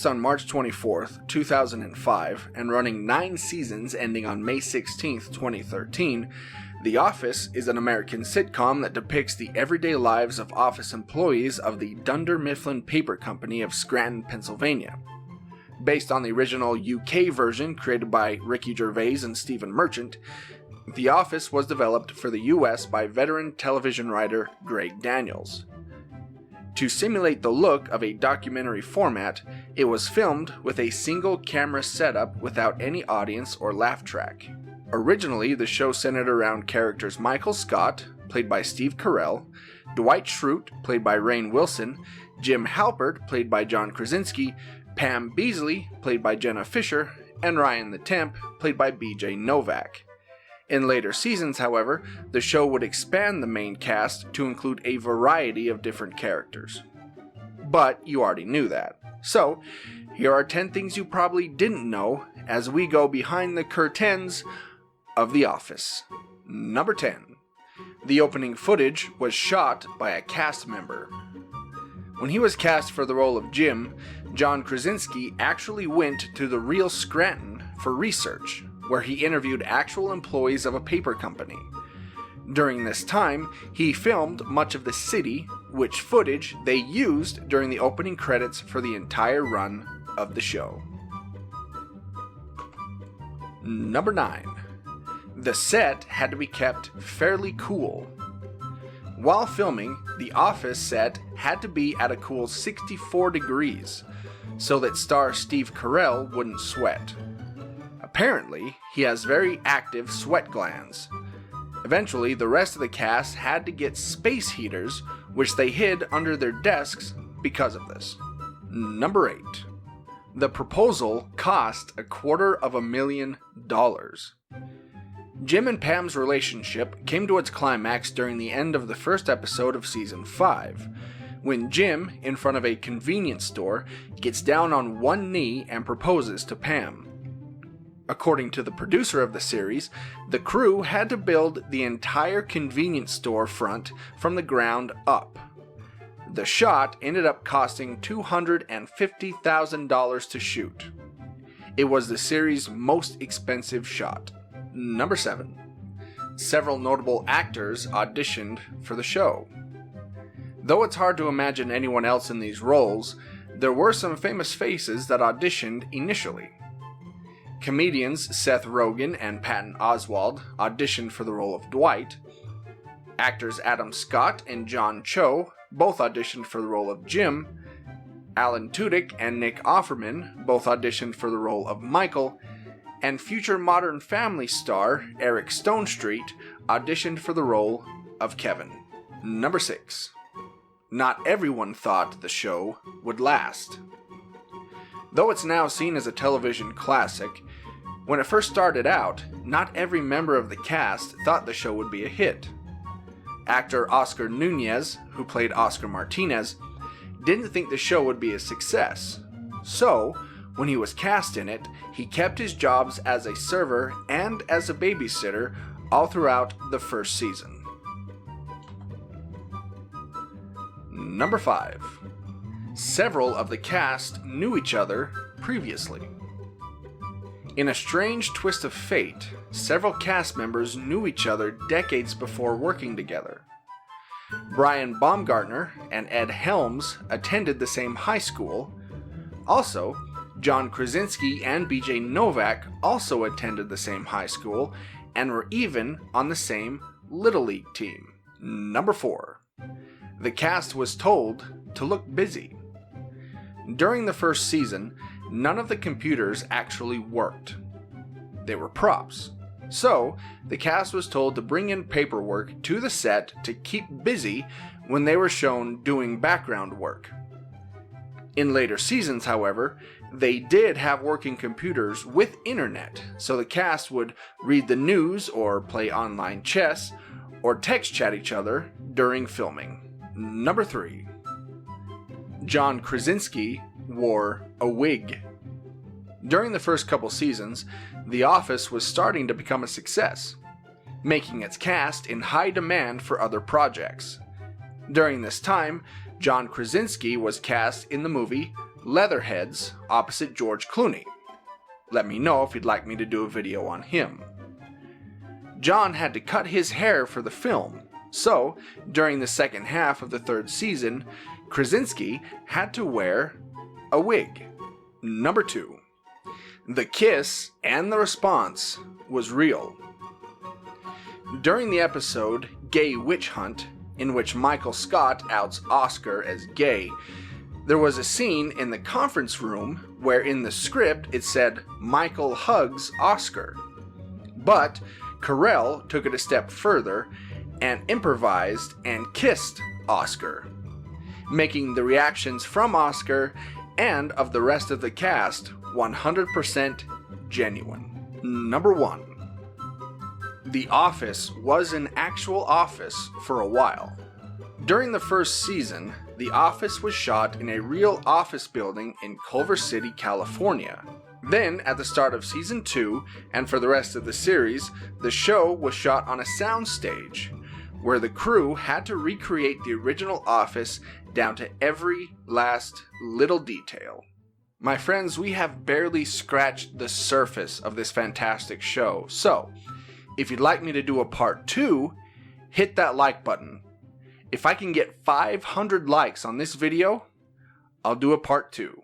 Released on March 24th, 2005, and running 9 seasons ending on May 16th, 2013, The Office is an American sitcom that depicts the everyday lives of office employees of the Dunder Mifflin Paper Company of Scranton, Pennsylvania. Based on the original UK version created by Ricky Gervais and Stephen Merchant, The Office was developed for the US by veteran television writer Greg Daniels. To simulate the look of a documentary format, it was filmed with a single camera setup without any audience or laugh track. Originally, the show centered around characters Michael Scott, played by Steve Carell, Dwight Schrute, played by Rainn Wilson, Jim Halpert, played by John Krasinski, Pam Beesly, played by Jenna Fisher, and Ryan the Temp, played by BJ Novak. In later seasons, however, the show would expand the main cast to include a variety of different characters. But you already knew that. So, here are 10 things you probably didn't know as we go behind the curtains of The Office. Number 10. The opening footage was shot by a cast member. When he was cast for the role of Jim, John Krasinski actually went to the real Scranton for research, where he interviewed actual employees of a paper company. During this time, he filmed much of the city, which footage they used during the opening credits for the entire run of the show. Number 9. The set had to be kept fairly cool. While filming, the Office set had to be at a cool 64 degrees, so that star Steve Carell wouldn't sweat. Apparently, he has very active sweat glands. Eventually, the rest of the cast had to get space heaters, which they hid under their desks because of this. Number 8. The proposal cost $250,000. Jim and Pam's relationship came to its climax during the end of the first episode of Season 5, when Jim, in front of a convenience store, gets down on one knee and proposes to Pam. According to the producer of the series, the crew had to build the entire convenience store front from the ground up. The shot ended up costing $250,000 to shoot. It was the series' most expensive shot. Number 7. Several notable actors auditioned for the show. Though it's hard to imagine anyone else in these roles, there were some famous faces that auditioned initially. Comedians Seth Rogen and Patton Oswalt auditioned for the role of Dwight. Actors Adam Scott and John Cho both auditioned for the role of Jim. Alan Tudyk and Nick Offerman both auditioned for the role of Michael. And future Modern Family star Eric Stonestreet auditioned for the role of Kevin. Number 6. Not everyone thought the show would last. Though it's now seen as a television classic, when it first started out, not every member of the cast thought the show would be a hit. Actor Oscar Nunez, who played Oscar Martinez, didn't think the show would be a success. So, when he was cast in it, he kept his jobs as a server and as a babysitter all throughout the first season. Number 5. Several of the cast knew each other previously. In a strange twist of fate, several cast members knew each other decades before working together. Brian Baumgartner and Ed Helms attended the same high school. Also, John Krasinski and BJ Novak also attended the same high school and were even on the same Little League team. Number 4. The cast was told to look busy. During the first season, none of the computers actually worked. They were props. So, the cast was told to bring in paperwork to the set to keep busy when they were shown doing background work. In later seasons, however, they did have working computers with internet, so the cast would read the news or play online chess or text chat each other during filming. Number 3. John Krasinski wore a wig. During the first couple seasons, The Office was starting to become a success, making its cast in high demand for other projects. During this time, John Krasinski was cast in the movie Leatherheads opposite George Clooney. Let me know if you'd like me to do a video on him. John had to cut his hair for the film, so during the second half of the third season, Krasinski had to wear a wig. Number 2. The kiss and the response was real. During the episode Gay Witch Hunt, in which Michael Scott outs Oscar as gay, there was a scene in the conference room where in the script it said Michael hugs Oscar. But Carell took it a step further and improvised and kissed Oscar, making the reactions from Oscar and of the rest of the cast 100% genuine. Number 1. The office was an actual office for a while. During the first season, the office was shot in a real office building in Culver City, California. Then, at the start of season 2, and for the rest of the series, the show was shot on a soundstage, where the crew had to recreate the original office down to every last little detail. My friends, we have barely scratched the surface of this fantastic show, so if you'd like me to do a part 2, hit that like button. If I can get 500 likes on this video, I'll do a part 2.